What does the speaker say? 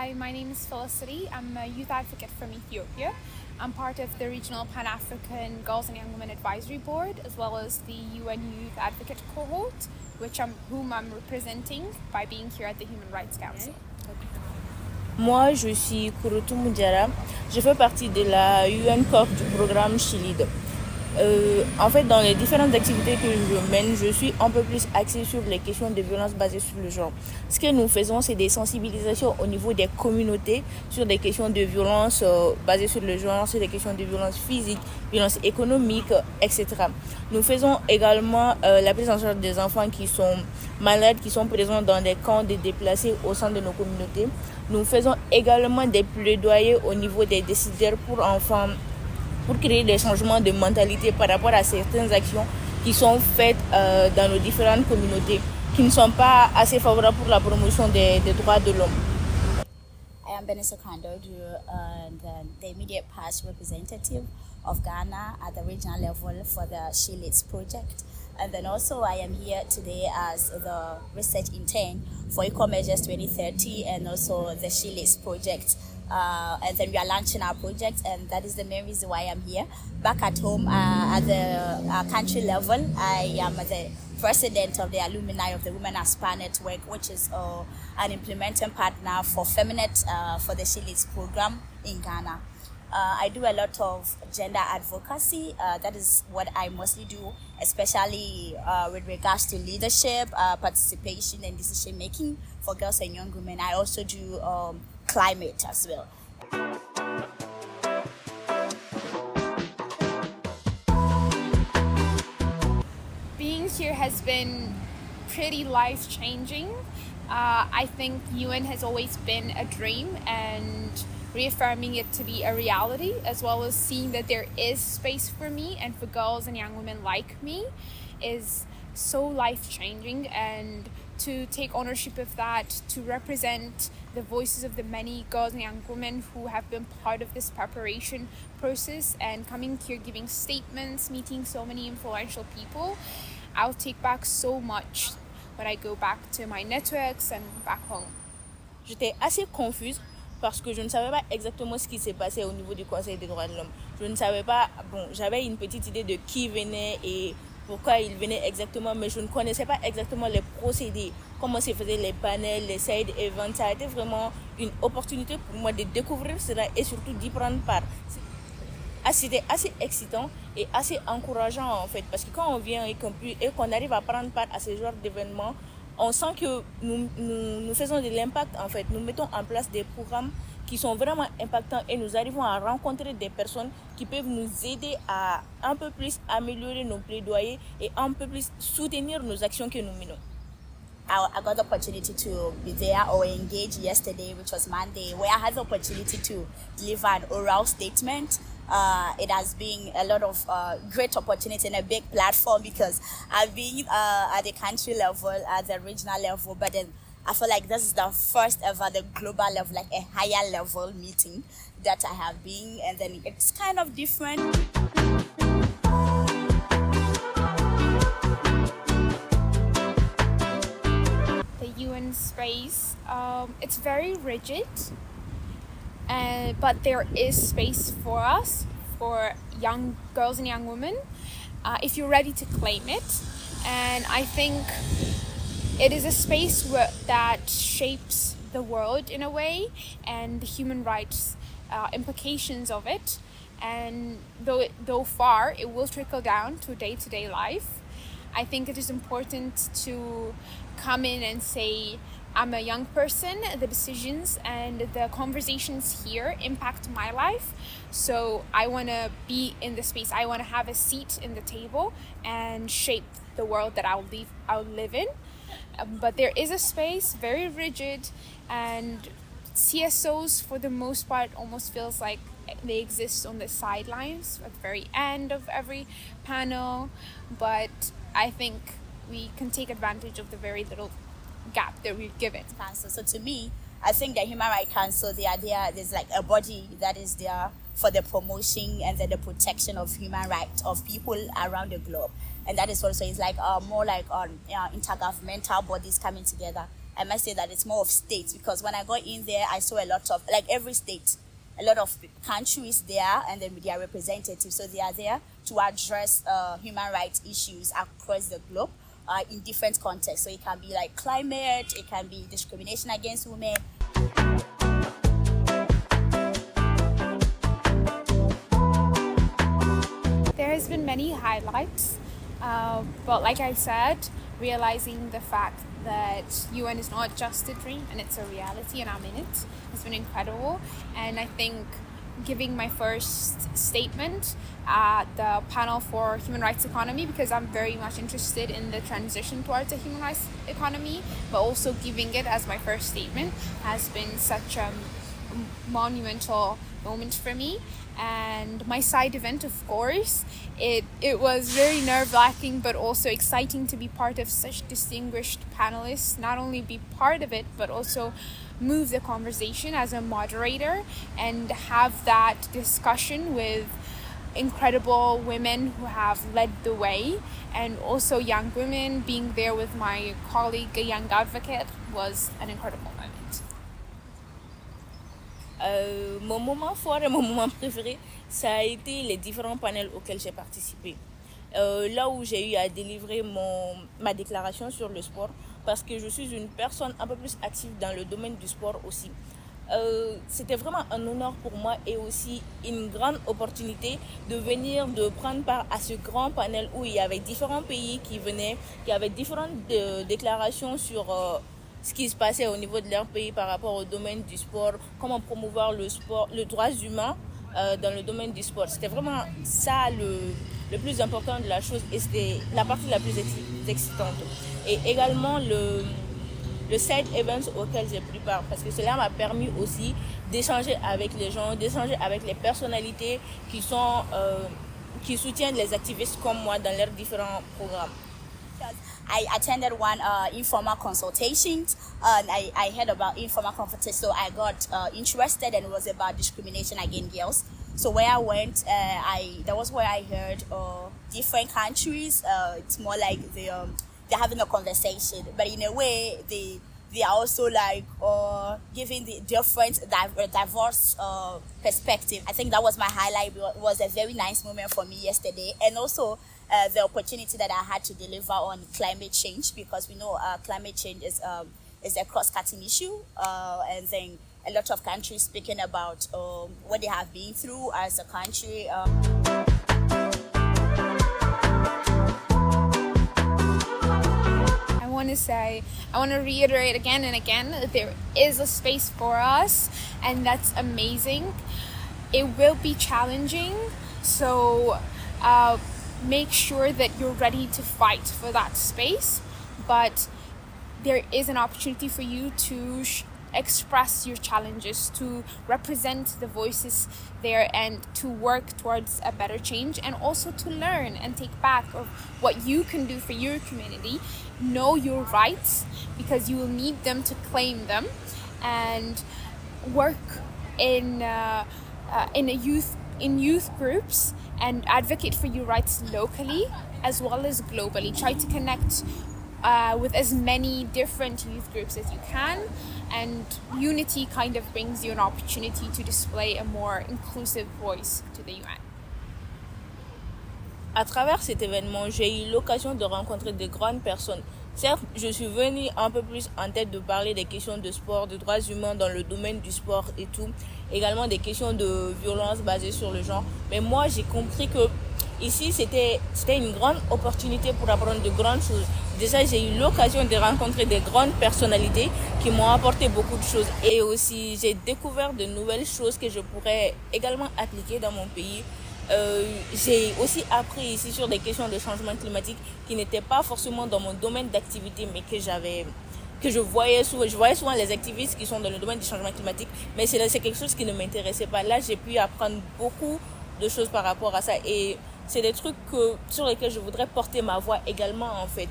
Hi, my name is Felicity. I'm a youth advocate from Ethiopia. I'm part of the Regional Pan-African Girls and Young Women Advisory Board, as well as the UN Youth Advocate Cohort, whom I'm representing by being here at the Human Rights Council. Moi, je suis Korotoumou. Je fais partie de la UN Corp du programme GYW-led. En fait, dans les différentes activités que je mène, je suis un peu plus axée sur les questions de violence basées sur le genre. Ce que nous faisons, c'est des sensibilisations au niveau des communautés sur des questions de violence basées sur le genre, sur des questions de violence physique, violence économique, etc. Nous faisons également la prise en charge des enfants qui sont malades, qui sont présents dans des camps de déplacés au sein de nos communautés. Nous faisons également des plaidoyers au niveau des décideurs pour enfants, pour créer des changements de mentalité par rapport à certaines actions qui sont faites dans nos différentes communautés, qui ne sont pas assez favorables pour la promotion des droits de l'homme. I am Bernice and the immediate past representative of Ghana at the regional level for the GYW-led project. And then also I am here today as the research intern for Eco Measures 2030 and also the GYW-led project. And then we are launching our project, and that is the main reason why I'm here. Back at home at the country level, I am the president of the alumni of the Women Aspire Network, which is an implementing partner for FEMNET for the GYW-led program in Ghana. I do a lot of gender advocacy. That is what I mostly do, especially with regards to leadership, participation, and decision making for girls and young women. I also do climate as well. Being here has been pretty life-changing. I think UN has always been a dream, and reaffirming it to be a reality, as well as seeing that there is space for me and for girls and young women like me, is so life-changing. And to take ownership of that, to represent the voices of the many girls and young women who have been part of this preparation process and coming here giving statements, meeting so many influential people, I'll take back so much when I go back to my networks and back home. J'étais assez confuse parce que je ne savais pas exactement ce qui s'est passé au niveau du Conseil des droits de l'homme. Je ne savais pas, j'avais une petite idée de qui venait et pourquoi il venait exactement, mais je ne connaissais pas exactement les procédés, comment se faisaient les panels, les side events. Ça a été vraiment une opportunité pour moi de découvrir cela et surtout d'y prendre part. C'était assez excitant et assez encourageant en fait, parce que quand on vient et qu'on arrive à prendre part à ce genre d'événements, on sent que nous faisons de l'impact en fait. Nous mettons en place des programmes qui sont vraiment impactants et nous arrivons à rencontrer des personnes qui peuvent nous aider à un peu plus améliorer nos plaidoyers et un peu plus soutenir nos actions que nous menons. I got the opportunity to be there or engage yesterday, which was Monday, where I had the opportunity to deliver an oral statement. It has been a lot of great opportunity and a big platform because I've been at the country level, at the regional level, but then I feel like this is the first ever, the global level, like a higher level meeting that I have been, and then it's kind of different. The UN space, it's very rigid, but there is space for us, for young girls and young women, if you're ready to claim it. And I think it is a space that shapes the world in a way, and the human rights implications of it. And though far it will trickle down to day-to-day life, I think it is important to come in and say, I'm a young person, the decisions and the conversations here impact my life, so I want to be in the space. I want to have a seat in the table and shape the world that I'll live in. But there is a space, very rigid, and CSOs for the most part almost feels like they exist on the sidelines at the very end of every panel. But I think we can take advantage of the very little gap that we've given. So to me, I think the Human Rights Council, the idea there's like a body that is there for the promotion and then the protection of human rights of people around the globe. And that is also is like more like intergovernmental bodies coming together I must say that it's more of states, because when I got in there, I saw a lot of, like every state, a lot of countries there, and then with their representatives. So they are there to address human rights issues across the globe in different contexts. So it can be like climate, it can be discrimination against women. There has been many highlights, but like I said, realizing the fact that UN is not just a dream and it's a reality and I'm in it has been incredible. And I think giving my first statement at the panel for human rights economy, because I'm very much interested in the transition towards a human rights economy, but also giving it as my first statement has been such a monumental moment for me. And my side event, of course, it was very nerve-wracking but also exciting to be part of such distinguished panelists, not only be part of it but also move the conversation as a moderator and have that discussion with incredible women who have led the way, and also young women. Being there with my colleague, a young advocate, was an incredible moment. Mon moment fort et mon moment préféré, ça a été les différents panels auxquels j'ai participé. Là où j'ai eu à délivrer ma déclaration sur le sport, parce que je suis une personne un peu plus active dans le domaine du sport aussi. C'était vraiment un honneur pour moi et aussi une grande opportunité de venir, de prendre part à ce grand panel où il y avait différents pays qui venaient, qui avaient différentes déclarations sur ce qui se passait au niveau de leur pays par rapport au domaine du sport, comment promouvoir le sport, les droits humains dans le domaine du sport. C'était vraiment ça le plus important de la chose et c'était la partie la plus excitante. Et également le side events auquel j'ai pris part, parce que cela m'a permis aussi d'échanger avec les gens, d'échanger avec les personnalités qui soutiennent les activistes comme moi dans leurs différents programmes. I attended one informal consultations, and I heard about informal consultations, so I got interested, and it was about discrimination against girls. So where I went, that was where I heard different countries. It's more like they're having a conversation, but in a way they are also like giving the different diverse perspective. I think that was my highlight. It was a very nice moment for me yesterday, and also the opportunity that I had to deliver on climate change, because we know climate change is a cross-cutting issue, and then a lot of countries speaking about what they have been through as a country. I want to reiterate again and again that there is a space for us, and that's amazing. It will be challenging, so make sure that you're ready to fight for that space, but there is an opportunity for you to express your challenges, to represent the voices there, and to work towards a better change, and also to learn and take back of what you can do for your community. Know your rights, because you will need them to claim them, and work in youth groups and advocate for your rights locally as well as globally. Try to connect with as many different youth groups as you can, and unity kind of brings you an opportunity to display a more inclusive voice to the UN. À travers cet événement, j'ai eu l'occasion de rencontrer de grandes personnes. Certes, je suis venue un peu plus en tête de parler des questions de sport, de droits humains dans le domaine du sport et tout, également des questions de violence basées sur le genre. Mais moi, j'ai compris que ici, c'était une grande opportunité pour apprendre de grandes choses. Déjà, j'ai eu l'occasion de rencontrer des grandes personnalités qui m'ont apporté beaucoup de choses. Et aussi, j'ai découvert de nouvelles choses que je pourrais également appliquer dans mon pays. J'ai aussi appris ici sur des questions de changement climatique qui n'étaient pas forcément dans mon domaine d'activité, mais que je voyais souvent les activistes qui sont dans le domaine du changement climatique, mais c'est quelque chose qui ne m'intéressait pas. Là, j'ai pu apprendre beaucoup de choses par rapport à ça, et c'est des trucs sur lesquels je voudrais porter ma voix également, en fait.